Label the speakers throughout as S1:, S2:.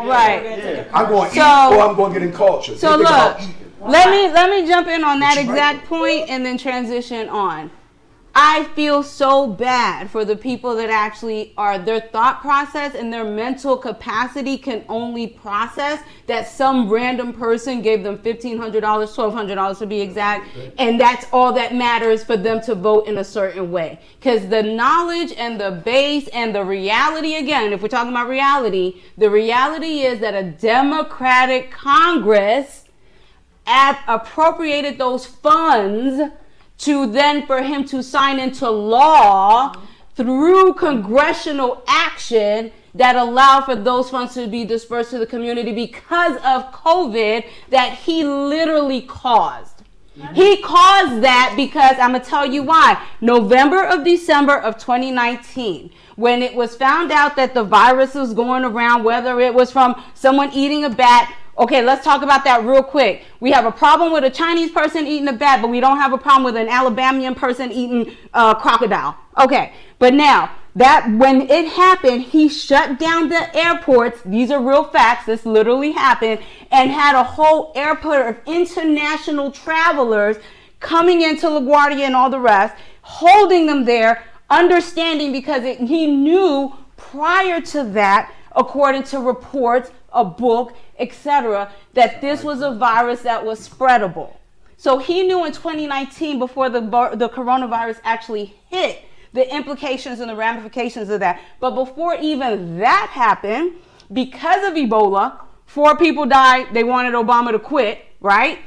S1: Right.
S2: I'm going to eat or I'm going to get in culture.
S1: So look, let me jump in on that exact point and then transition on. I feel so bad for the people that actually are, their thought process and their mental capacity can only process that some random person gave them $1,500, $1,200 to be exact, and that's all that matters for them to vote in a certain way. Because the knowledge and the base and the reality, again, if we're talking about reality, the reality is that a Democratic Congress appropriated those funds to then for him to sign into law through congressional action that allowed for those funds to be dispersed to the community because of COVID that he literally caused. He caused that because I'm going to tell you why. December of 2019, when it was found out that the virus was going around, whether it was from someone eating a bat. Okay, let's talk about that real quick. We have a problem with a Chinese person eating a bat, but we don't have a problem with an Alabamian person eating crocodile. Okay, but now, that when it happened, he shut down the airports. These are real facts. This literally happened. And had a whole airport of international travelers coming into LaGuardia and all the rest, holding them there, understanding because he knew prior to that, according to reports, a book, etc., that this was a virus that was spreadable. So he knew in 2019, before the coronavirus actually hit, the implications and the ramifications of that. But before even that happened, because of Ebola, 4 people died. They wanted Obama to quit, right?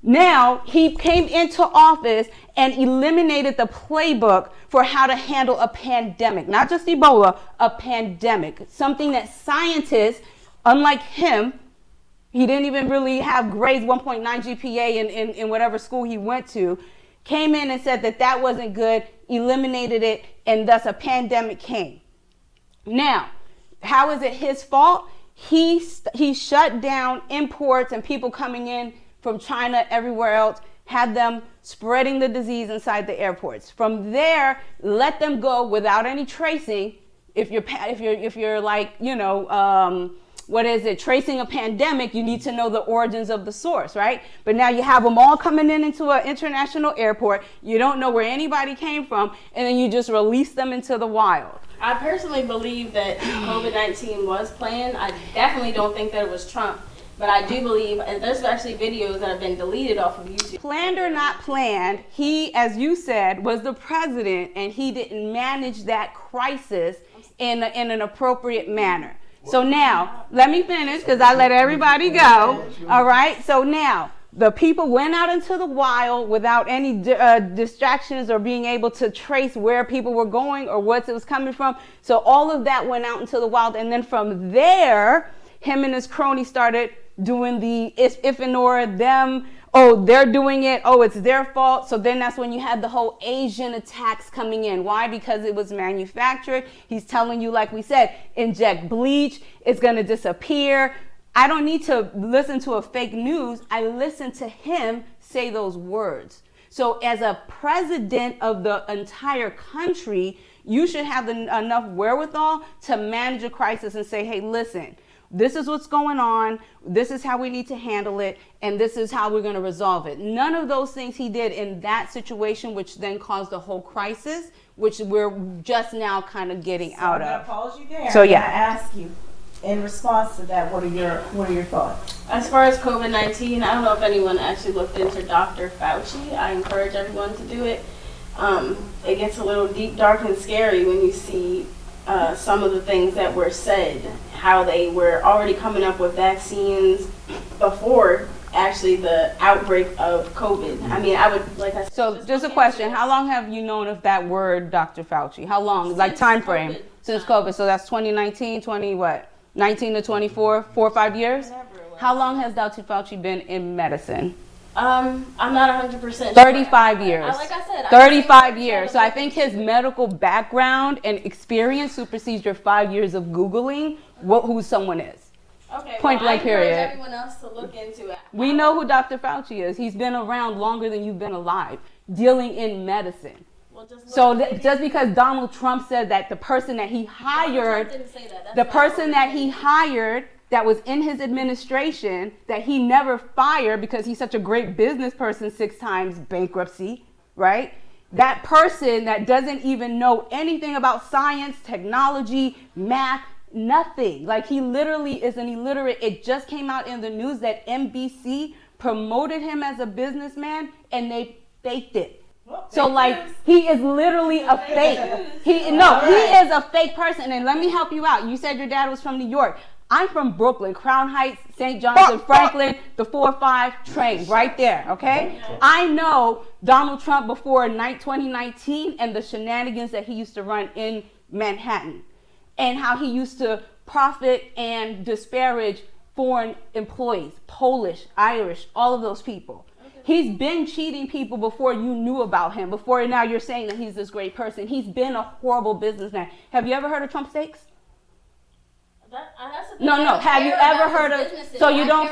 S1: Now he came into office and eliminated the playbook for how to handle a pandemic, not just Ebola, a pandemic, something that scientists, unlike him, he didn't even really have grades 1.9 GPA in whatever school he went to, came in and said that that wasn't good, eliminated it, and thus a pandemic came. Now, how is it his fault? He shut down imports and people coming in from China, everywhere else, had them spreading the disease inside the airports. From there, let them go without any tracing. If you're like, tracing a pandemic, you need to know the origins of the source, right? But now you have them all coming into an international airport. You don't know where anybody came from, and then you just release them into the wild.
S3: I personally believe that COVID-19 was planned. I definitely don't think that it was Trump. But I do believe, and there's actually videos that have been deleted off of YouTube.
S1: Planned or not planned, he, as you said, was the president, and he didn't manage that crisis in an appropriate manner. So now, let me finish because I let everybody go. All right. So now, the people went out into the wild without any distractions or being able to trace where people were going or what it was coming from. So all of that went out into the wild. And then from there, him and his crony started doing the if and or them. Oh, they're doing it. Oh, it's their fault. So then that's when you had the whole Asian attacks coming in. Why? Because it was manufactured. He's telling you, like we said, inject bleach. It's going to disappear. I don't need to listen to a fake news. I listen to him say those words. So as a president of the entire country, you should have enough wherewithal to manage a crisis and say, hey, listen, this is what's going on. This is how we need to handle it. And this is how we're going to resolve it. None of those things he did in that situation, which then caused the whole crisis, which we're just now kind of getting out of.
S4: I'm going to pause you there.
S1: So yeah.
S4: I ask you, in response to that, what are your thoughts?
S3: As far as COVID-19, I don't know if anyone actually looked into Dr. Fauci. I encourage everyone to do it. It gets a little deep, dark, and scary when you see some of the things that were said, how they were already coming up with vaccines before actually the outbreak of COVID. I mean, I would, like I said.
S1: So just a question, how long have you known of that word, Dr. Fauci? How long? Like time frame?
S3: COVID.
S1: Since COVID. So that's 2019, 19 to 24, 4 or 5 years? How long has Dr. Fauci been in medicine?
S3: I'm not 100% sure.
S1: 35 years.
S3: Like I said,
S1: 35 years. So I think his medical background and experience supersedes your 5 years of Googling who someone is.
S3: Okay,
S1: Point blank period.
S3: I encourage everyone else to look into it.
S1: We know who Dr. Fauci is. He's been around longer than you've been alive, dealing in medicine.
S3: Well,
S1: Just because Donald Trump said that the person that he hired, that was in his administration that he never fired because he's such a great business person, 6 times bankruptcy, right? That person that doesn't even know anything about science, technology, math, nothing. Like, he literally is an illiterate. It just came out in the news that NBC promoted him as a businessman and they faked it. So like, he is literally a fake. He is a fake person. And let me help you out. You said your dad was from New York. I'm from Brooklyn, Crown Heights, St. John's, Franklin, the 4-5 train, right there, okay? I know Donald Trump before 2019 and the shenanigans that he used to run in Manhattan and how he used to profit and disparage foreign employees, Polish, Irish, all of those people. He's been cheating people before you knew about him, before now you're saying that he's this great person. He's been a horrible businessman. Have you ever heard of Trump steaks? No. Have you ever heard of? So you don't.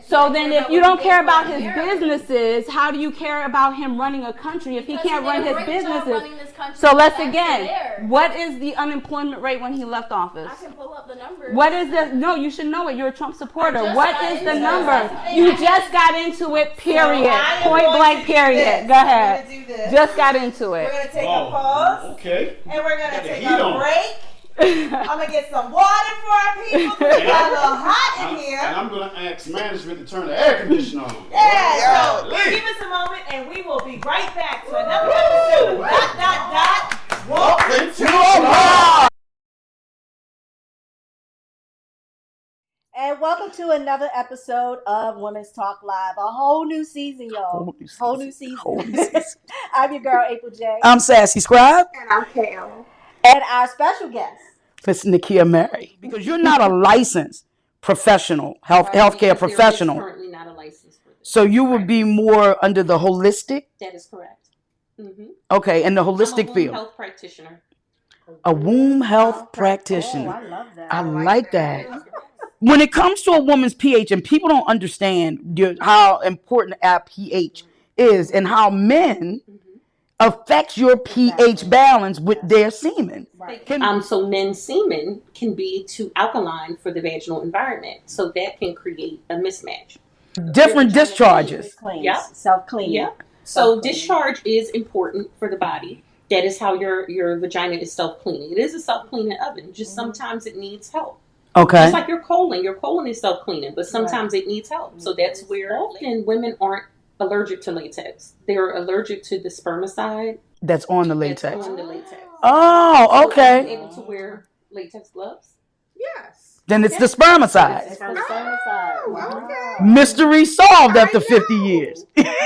S1: So then, if you don't care about his businesses, how do you care about him running a country if he can't run his businesses? So let's again. What is the unemployment rate when he left office?
S3: I can pull up the numbers.
S1: What is the? No, you should know it. You're a Trump supporter. What is the number? You just got into it. Period. Point blank. Period. Go ahead. Just got into it.
S4: We're gonna take a pause.
S2: Okay.
S4: And we're gonna take a break. I'm gonna get some water for our people. It's got a little hot in here.
S2: And I'm gonna ask management to turn the air conditioner on.
S4: Yeah, so give us a moment and we will be right back to another episode of Walk
S2: Into a Bar.
S4: And welcome to another episode of Women's Talk Live. A whole new season, y'all. Whole new season. I'm your girl, April J.
S5: I'm Sassy Scribe.
S3: And I'm Kale.
S4: And our special guest.
S5: It's Nakia Mary. Because you're not a licensed professional, healthcare professional.
S6: Currently not a license for this.
S5: So you would be more under the holistic?
S6: That is correct. Mm-hmm.
S5: Okay, in the holistic
S6: I'm a
S5: field.
S6: health practitioner.
S5: A womb health practitioner.
S4: Oh, I love that.
S5: I like that. When it comes to a woman's pH, and people don't understand how important our pH is and how men affects your pH balance with their semen.
S4: Right.
S6: So men's semen can be too alkaline for the vaginal environment. So that can create a mismatch.
S5: Different discharges.
S6: Yeah.
S4: Self-cleaning.
S6: Yeah. So discharge is important for the body. That is how your vagina is self-cleaning. It is a self-cleaning oven. Just sometimes it needs help.
S5: Okay.
S6: Just like your colon is self-cleaning, but sometimes it needs help. So that's where often women aren't allergic to latex. They're allergic to the spermicide.
S5: That's on the
S6: That's
S5: latex.
S6: on the latex.
S5: Oh,
S6: So are you
S5: okay.
S6: able to wear latex gloves?
S3: Yes.
S5: Then it's the spermicide.
S4: It's from the spermicide. Wow.
S5: Mystery solved after 50 years.
S6: But look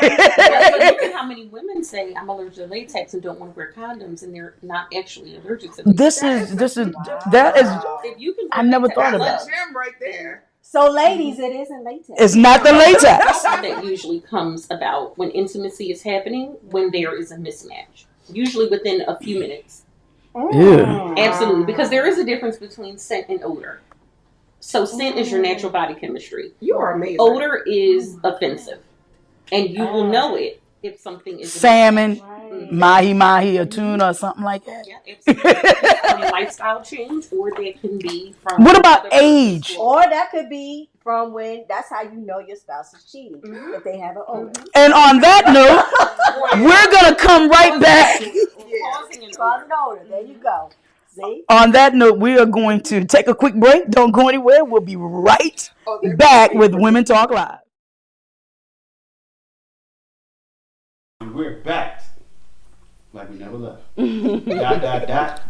S6: at how many women say I'm allergic to latex and don't want to wear condoms, and they're not actually allergic to latex.
S5: That is,
S6: If you can
S5: I never thought of that.
S3: Gym right there.
S4: So, ladies, it isn't latex.
S5: It's not the latex.
S6: that usually comes about when intimacy is happening, when there is a mismatch, usually within a few minutes.
S5: Ew.
S6: Absolutely, because there is a difference between scent and odor. So scent is your natural body chemistry.
S3: You are amazing.
S6: Odor is offensive, and you will know it if something is
S5: Salmon, mahi, or tuna, or something like that.
S6: Yeah, absolutely. From a lifestyle change, or that can be from.
S5: What about
S6: other person's
S5: age?
S6: fault.
S4: Or that could be from when, that's how you know your spouse is cheating, if they have an odor.
S5: And on that note, we're going to come right back.
S6: Causing an
S4: Cause
S6: odor.
S4: an odor. There you go. See?
S5: On that note, we are going to take a quick break. Don't go anywhere. We'll be right back with Women Talk Live.
S2: And we're back. Like we never left.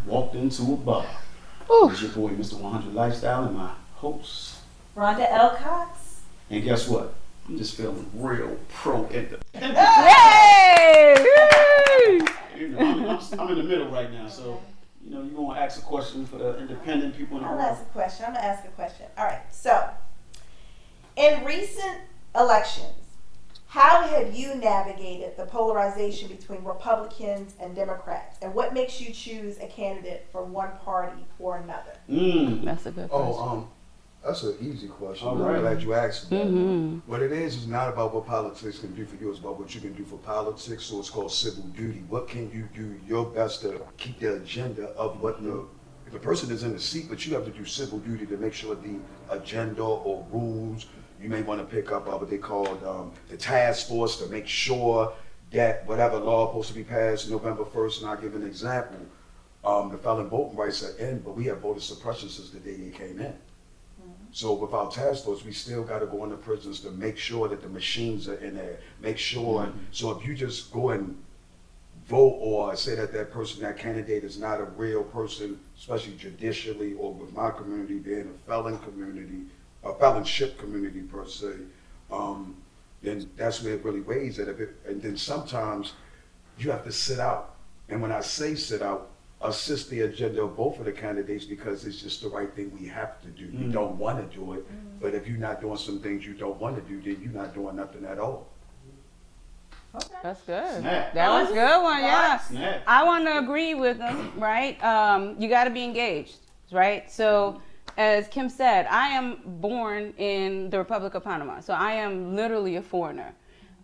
S2: Walked into a bar. It's your boy, Mr. 100 Lifestyle, and my host.
S4: Ronda L Cox.
S2: And guess what? I'm just feeling real pro-independent.
S1: Yay!
S2: You know, I'm in the middle right now, so you know, you're gonna ask a question for the independent people in the
S4: I'm
S2: world.
S4: gonna ask a question. All right. So, in recent elections, how have you navigated the polarization between Republicans and Democrats, and what makes you choose a candidate for one party or another?
S1: That's a good question.
S2: Oh,
S7: That's an easy question.
S2: All
S7: I'm
S2: right.
S7: glad you asked that.
S1: Mm-hmm.
S7: What it is not about what politics can do for you. It's about what you can do for politics. So it's called civil duty. What can you do your best to keep the agenda of what the If a person is in the seat, but you have to do civil duty to make sure the agenda or rules, you may want to pick up what they call the task force to make sure that whatever law is supposed to be passed November 1st, and I'll give an example, the felon voting rights are in, but we have voter suppression since the day they came in. So with our task force, we still got to go into prisons to make sure that the machines are in there, make sure, so if you just go and vote or say that that person, that candidate is not a real person, especially judicially or with my community being a felon community, a felonship community per se, then that's where it really weighs at. And then sometimes you have to sit out. And when I say sit out, assist the agenda of both of the candidates because it's just the right thing we have to do. You don't want to do it, but if you're not doing some things you don't want to do, then you're not doing nothing at all.
S4: Okay.
S1: That's good.
S2: Snap.
S1: That was a good one, yeah.
S2: Snap.
S1: I want to agree with them, right? You got to be engaged, right? So, as Kim said, I am born in the Republic of Panama, so I am literally a foreigner.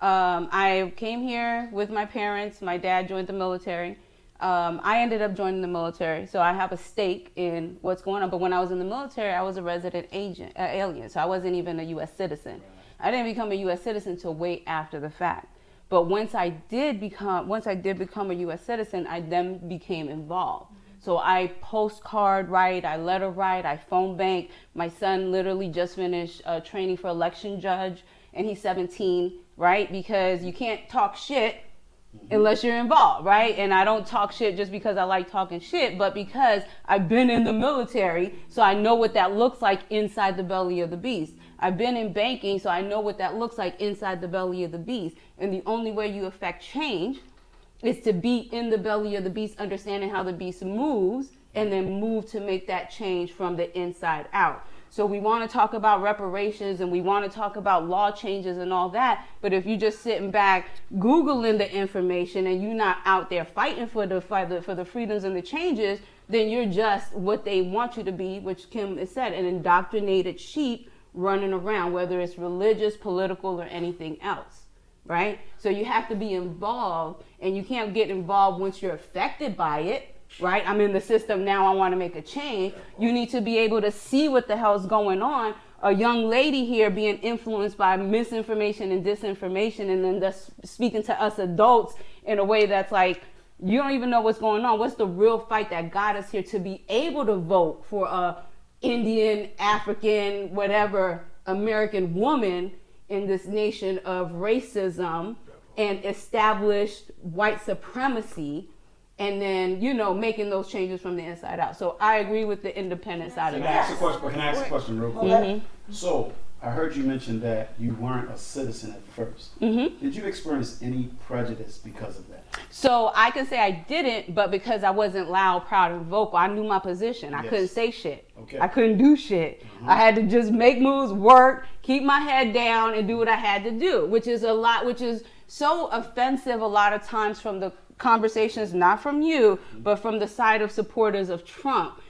S1: I came here with my parents. My dad joined the military. I ended up joining the military, so I have a stake in what's going on. But when I was in the military, I was a resident alien, so I wasn't even a U.S. citizen. I didn't become a U.S. citizen until way after the fact. But once I did become a U.S. citizen, I then became involved. So I postcard write, I letter write, I phone bank. My son literally just finished training for election judge, and he's 17, right? Because you can't talk shit unless you're involved, right? And I don't talk shit just because I like talking shit, but because I've been in the military, so I know what that looks like inside the belly of the beast. I've been in banking, so I know what that looks like inside the belly of the beast. And the only way you affect change is to be in the belly of the beast, understanding how the beast moves, and then move to make that change from the inside out. So we want to talk about reparations and we want to talk about law changes and all that. But if you're just sitting back, Googling the information and you're not out there fighting for the freedoms and the changes, then you're just what they want you to be, which Kim has said, an indoctrinated sheep running around, whether it's religious, political, or anything else, right? So you have to be involved, and you can't get involved once you're affected by it. Right? I'm in the system now, I want to make a change. You need to be able to see what the hell's going on. A young lady here being influenced by misinformation and disinformation, and then just speaking to us adults in a way that's like, you don't even know what's going on. What's the real fight that got us here to be able to vote for a Indian, African, whatever, American woman in this nation of racism and established white supremacy? And then, making those changes from the inside out. So I agree with the independent side of
S2: Can I ask
S1: that.
S2: a question real quick? So I heard you mention that you weren't a citizen at first. Did you experience any prejudice because of that?
S1: So I can say I didn't, but because I wasn't loud, proud, and vocal, I knew my position. I couldn't say shit.
S2: Okay.
S1: I couldn't do shit. I had to just make moves, work, keep my head down, and do what I had to do, which is so offensive a lot of times from the conversations, not from you, but from the side of supporters of Trump.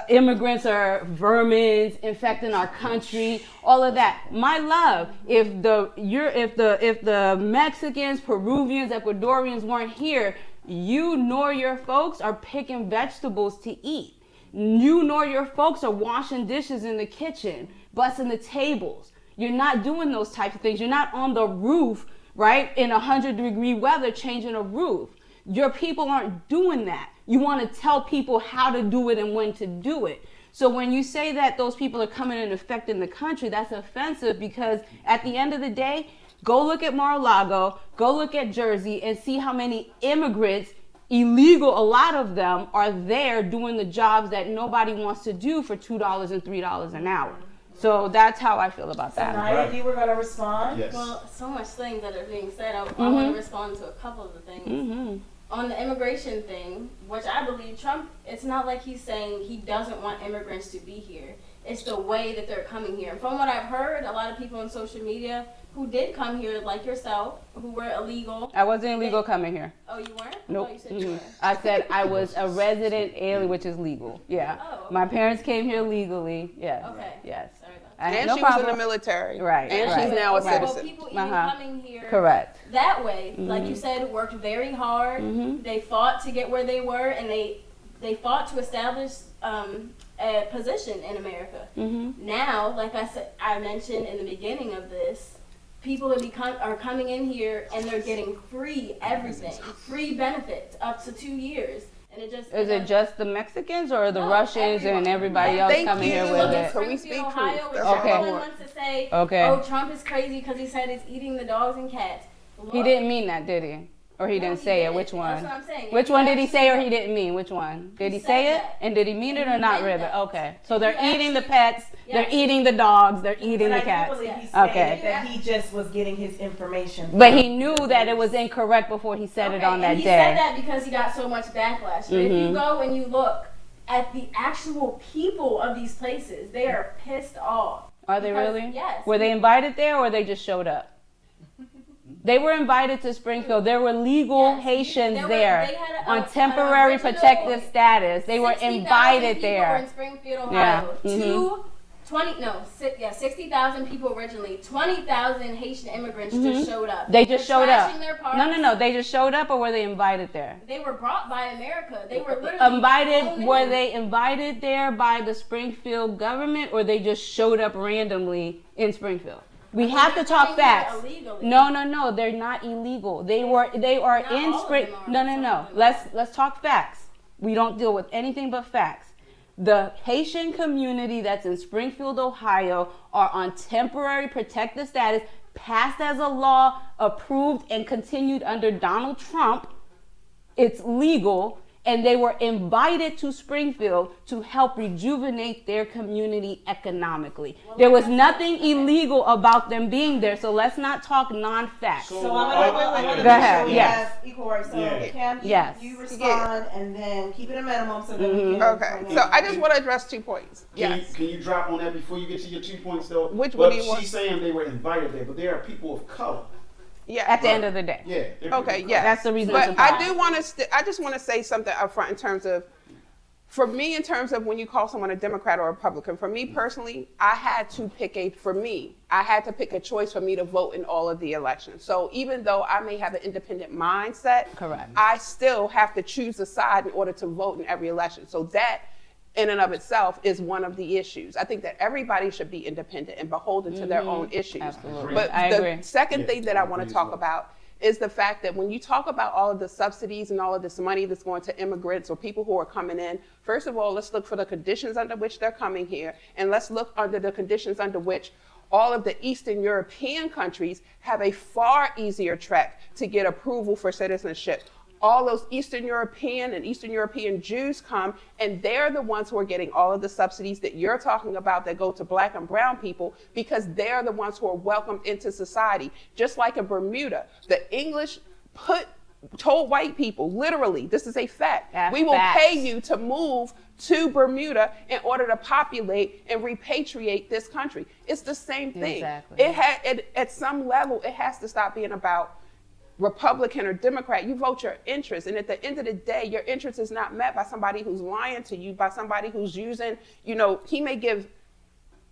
S1: Immigrants are vermin infecting our country, all of that. My love, if the Mexicans, Peruvians, Ecuadorians weren't here, you nor your folks are picking vegetables to eat. You nor your folks are washing dishes in the kitchen, busting the tables. You're not doing those types of things. You're not on the roof, right, in 100-degree weather changing a roof. Your people aren't doing that. You want to tell people how to do it and when to do it. So when you say that those people are coming and affecting the country, that's offensive, because at the end of the day, go look at Mar-a-Lago, go look at Jersey, and see how many immigrants, illegal, a lot of them, are there doing the jobs that nobody wants to do for $2 and $3 an hour. So that's how I feel about that.
S4: Naya, you were going to respond?
S2: Yes.
S3: Well, so much things that are being said. I want to respond to a couple of the things. On the immigration thing, which I believe Trump, it's not like he's saying he doesn't want immigrants to be here. It's the way that they're coming here. And from what I've heard, a lot of people on social media who did come here, like yourself, who were illegal.
S1: I wasn't illegal coming here.
S3: Oh, you weren't?
S1: Nope.
S3: I thought you said you were.
S1: I said I was a resident alien, which is legal. Yeah.
S3: Oh, okay.
S1: My parents came here legally. Yes.
S3: Okay.
S1: Yes.
S3: Sorry about
S1: I had
S8: And
S1: no
S8: she was in
S1: problem.
S8: the military.
S1: Right.
S8: And
S1: right.
S8: she's now a
S3: Well,
S8: citizen.
S3: people even coming here
S1: Correct.
S3: that way, like you said, worked very hard. They fought to get where they were, and they they fought to establish a position in America. Now, like I mentioned in the beginning of this, people are coming in here and they're getting free everything, free benefits up to 2 years. And
S1: Is it just the Mexicans or the Russians and everybody else coming here with it?
S3: So we speak Ohio,
S1: truth.
S3: okay. Everyone wants to say, oh, Trump is crazy because he said he's eating the dogs and cats. Look,
S1: he didn't mean that, did he? Or he didn't say it? Which one?
S3: That's what I'm saying.
S1: Which one did he say or he didn't mean? Which one? Did he say it? And did he mean it or not really? Okay. So they're eating the pets, they're eating the dogs, they're eating the cats. Okay.
S4: That he just was getting his information.
S1: But he knew that it was incorrect before he said it on that
S3: he
S1: day.
S3: He said that because he got so much backlash. But if you go and you look at the actual people of these places, they are pissed off.
S1: Are they really?
S3: Yes.
S1: Were they invited there or they just showed up? They were invited to Springfield. There were legal Haitians there on temporary protective status. They were invited there.
S3: In Springfield, Ohio. 60,000 people originally. 20,000 Haitian immigrants just showed up.
S1: They just showed up.
S3: No.
S1: They just showed up, or were they invited there?
S3: They were brought by America. They were literally
S1: invited. Were they invited there by the Springfield government, or they just showed up randomly in Springfield? We have to talk facts. No, they're not illegal. They are in Spring. No. Let's talk facts. We don't deal with anything but facts. The Haitian community that's in Springfield, Ohio, are on temporary protective status, passed as a law, approved and continued under Donald Trump. It's legal. And they were invited to Springfield to help rejuvenate their community economically. There was nothing illegal about them being there, so let's not talk non-facts.
S4: So I'm going to
S1: go ahead. Yes.
S4: Equal rights. So Cam, you respond and then keep it a minimum so that we can.
S8: Okay. So I just want to address 2 points.
S2: Can you drop on that before you get to your 2 points though?
S8: Which one do you want?
S2: She's saying they were invited there, but there are people of color.
S8: Yeah.
S1: At the end of the day.
S2: Yeah.
S8: Okay. Yeah.
S1: That's the reason.
S8: But I do want to. I just want to say something up front in terms of, for me, in terms of when you call someone a Democrat or a Republican. For me personally, I had to pick a choice for me to vote in all of the elections. So even though I may have an independent mindset,
S1: correct,
S8: I still have to choose a side in order to vote in every election. So that, in and of itself, is one of the issues. I think that everybody should be independent and beholden to their own issues.
S1: Absolutely.
S8: But
S1: I agree.
S8: Second thing that I want to talk about is the fact that when you talk about all of the subsidies and all of this money that's going to immigrants or people who are coming in, first of all, let's look for the conditions under which they're coming here, and let's look under the conditions under which all of the Eastern European countries have a far easier track to get approval for citizenship. All those Eastern European Jews come, and they're the ones who are getting all of the subsidies that you're talking about that go to Black and brown people, because they're the ones who are welcomed into society. Just like in Bermuda, the English told white people, literally, this is a fact, we will pay you to move to Bermuda in order to populate and repatriate this country. It's the same thing.
S1: Exactly.
S8: At some level, it has to stop being about Republican or Democrat. You vote your interest, and at the end of the day, your interest is not met by somebody who's lying to you, by somebody who's using, he may give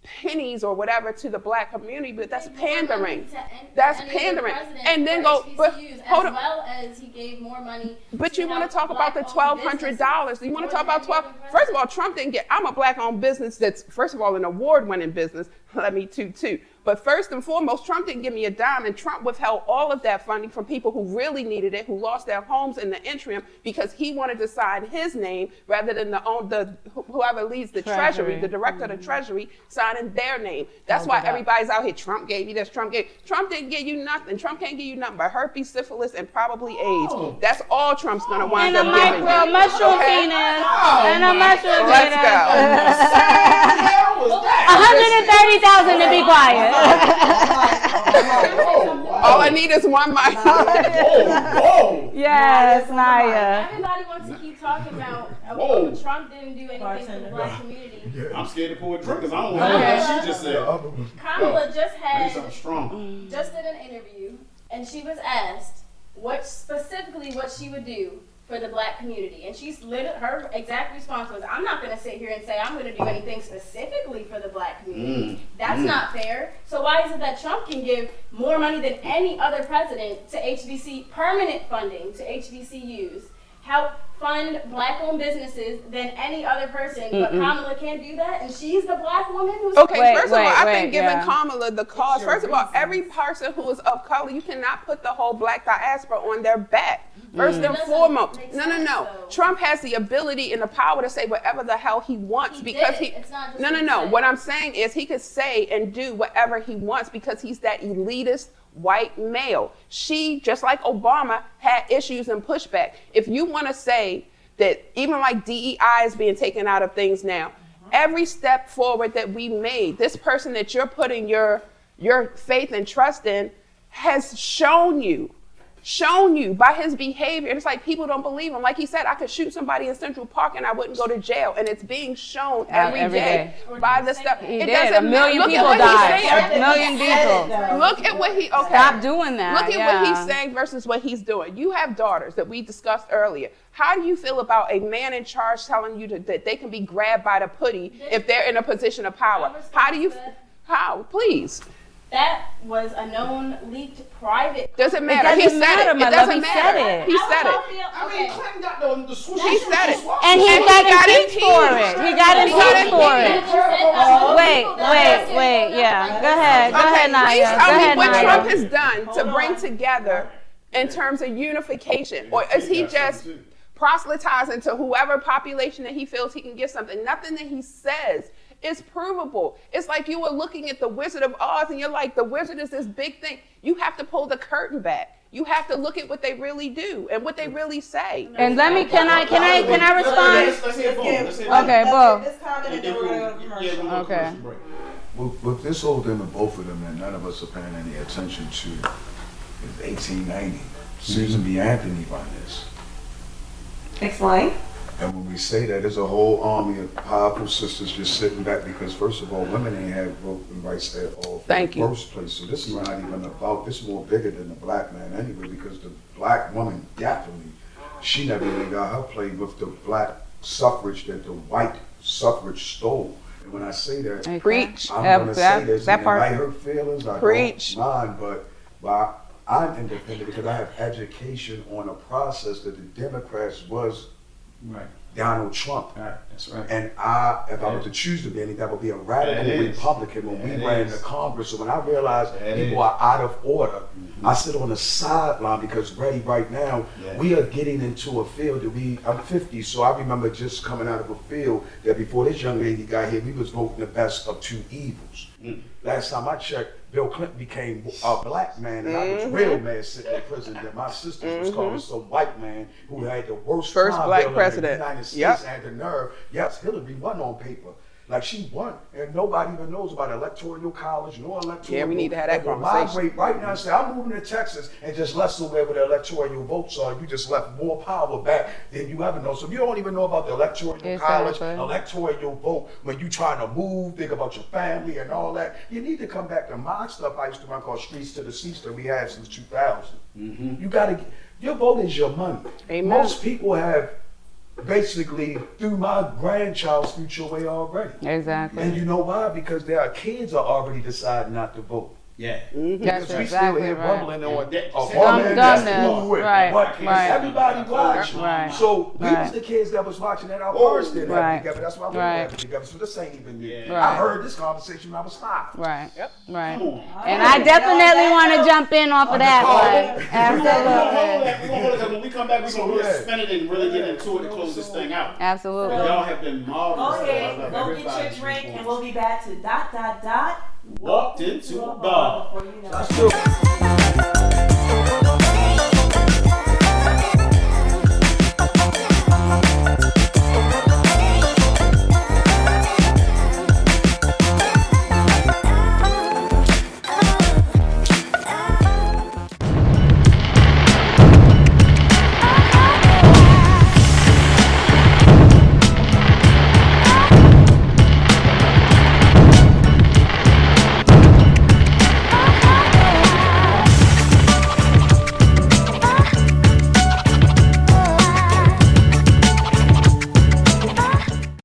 S8: pennies or whatever to the Black community, but that's pandering. That's pandering. And then go, but hold on.
S3: As well as he gave more money.
S8: But you want to talk about the $1,200? You want to talk about First of all, Trump didn't get. I'm a Black-owned business that's, first of all, an award-winning business. Let me too. But first and foremost, Trump didn't give me a dime, and Trump withheld all of that funding from people who really needed it, who lost their homes in the interim, because he wanted to sign his name rather than whoever leads the Treasury, the director of the Treasury, signing their name. That's why everybody's out here. Trump gave you this. Trump didn't give you nothing. Trump can't give you nothing but herpes, syphilis, and probably AIDS. That's all Trump's gonna wind up giving you.
S1: And a mushroom penis. And a mushroom penis.
S8: Let's go.
S1: 130,000 to be quiet.
S8: All I need is one mic.
S1: Yes, Naya.
S3: Everybody wants to keep talking about Trump didn't do anything for the Black community.
S2: I'm scared to pour a drink because I don't want to hear what she just said.
S3: Kamala just
S2: something strong.
S3: just did an interview, and she was asked what she would do for the Black community, and her exact response was, "I'm not going to sit here and say I'm going to do anything specifically for the Black community. That's not fair. So why is it that Trump can give more money than any other president to HBC permanent funding to HBCUs, help fund black-owned businesses than any other person, but Kamala can't do that, and she's the black woman who's
S8: Okay, first of all, I think giving Kamala the cause, first of all, every person who is of color, you cannot put the whole black diaspora on their back. First and foremost. No. Trump has the ability and the power to say whatever the hell he wants because he. No. What I'm saying is he could say and do whatever he wants because he's that elitist white male. She, just like Obama, had issues and pushback. If you want to say that even like DEI is being taken out of things now, every step forward that we made, this person that you're putting your faith and trust in has shown you by his behavior. It's like people don't believe him. Like he said, I could shoot somebody in Central Park and I wouldn't go to jail. And it's being shown every day by the stuff.
S1: He did. A million people died. A million people.
S8: Look at what he, okay.
S1: Stop doing that.
S8: Look at what he's saying versus what he's doing. You have daughters that we discussed earlier. How do you feel about a man in charge telling you that they can be grabbed by the putty if they're in a position of power? How? Please.
S3: That was a known leaked private.
S8: Doesn't matter. He said it. It doesn't matter. He said it.
S2: I mean, Clinton got the swoosh.
S8: He said it.
S1: And he got impeached for it. He got impeached for it. Wait. Yeah. Go ahead, Naya.
S8: Please tell me what Trump has done to bring together in terms of unification. Or is he just proselytizing to whoever population that he feels he can get something? Nothing that he says is provable. It's like you were looking at the Wizard of Oz and you're like, the wizard is this big thing. You have to pull the curtain back. You have to look at what they really do and what they really say.
S1: And let me, can I respond?
S2: Let's hear both.
S1: Okay, both.
S4: This comment and then we're going to go to commercial.
S1: Okay.
S7: With this whole thing of both of them that none of us are paying any attention to is 1890. Susan B. Anthony on this.
S4: Explain.
S7: And when we say that, there's a whole army of powerful sisters just sitting back because, first of all, women ain't had voting rights at all in the first place. So this is not even about, this is more bigger than the black man anyway, because the black woman definitely, she never even got her play with the black suffrage that the white suffrage stole. And when I say that,
S8: Preach.
S7: I'm going to say this, and it might hurt feelings, I don't mind, but I'm independent because I have education on a process that the Democrats was Donald Trump.
S2: That's right.
S7: And if I were to choose to be anything, that would be a radical Republican when we ran the Congress. So when I realized people are out of order, I sit on the sideline because right now, we are getting into a field that I'm 50, so I remember just coming out of a field that before this young lady got here, we was voting the best of two evils. Last time I checked, Bill Clinton became a black man, and I was real mad sitting in prison that my sister was calling some white man who had the worst
S8: first
S7: crime
S8: black
S7: bill in
S8: president.
S7: the United States and had the nerve. Yes, Hillary won on paper. Like she won, and nobody even knows about electoral college, no electoral.
S8: Yeah, we need to have that conversation.
S7: Right now, say I'm moving to Texas and just left somewhere where the electoral votes are. You just left more power back than you ever know. So if you don't even know about the electoral college, electoral vote, when you trying to move, think about your family and all that, you need to come back to my stuff I used to run called Streets to the Seats that we had since 2000. You gotta, your vote is your money.
S8: Amen.
S7: Most people have basically threw my grandchild's future away already.
S1: Exactly.
S7: And you know why? Because their kids are already deciding not to vote.
S2: Yeah.
S1: That's
S7: Because we
S1: exactly
S7: still here
S1: right.
S7: bubbling on
S1: Right.
S7: everybody watching.
S1: Right.
S7: So we was the kids that was watching that our parents didn't have
S1: Right.
S7: it together. That's why we
S1: Right.
S7: have it together. So this ain't even new.
S1: Right.
S7: I heard this conversation when I was 5.
S1: Right. Right. And I definitely want to jump in off of that one. Absolutely.
S2: We're gonna hold it, 'cause when we come back, we're gonna really spin it and really get into it to close this thing out.
S1: Absolutely.
S2: Y'all have been marvelous.
S9: Okay,
S2: I love
S9: go
S2: everybody.
S9: get your drink and we'll be back to ...
S2: Walked into a bar.
S9: Before you know it.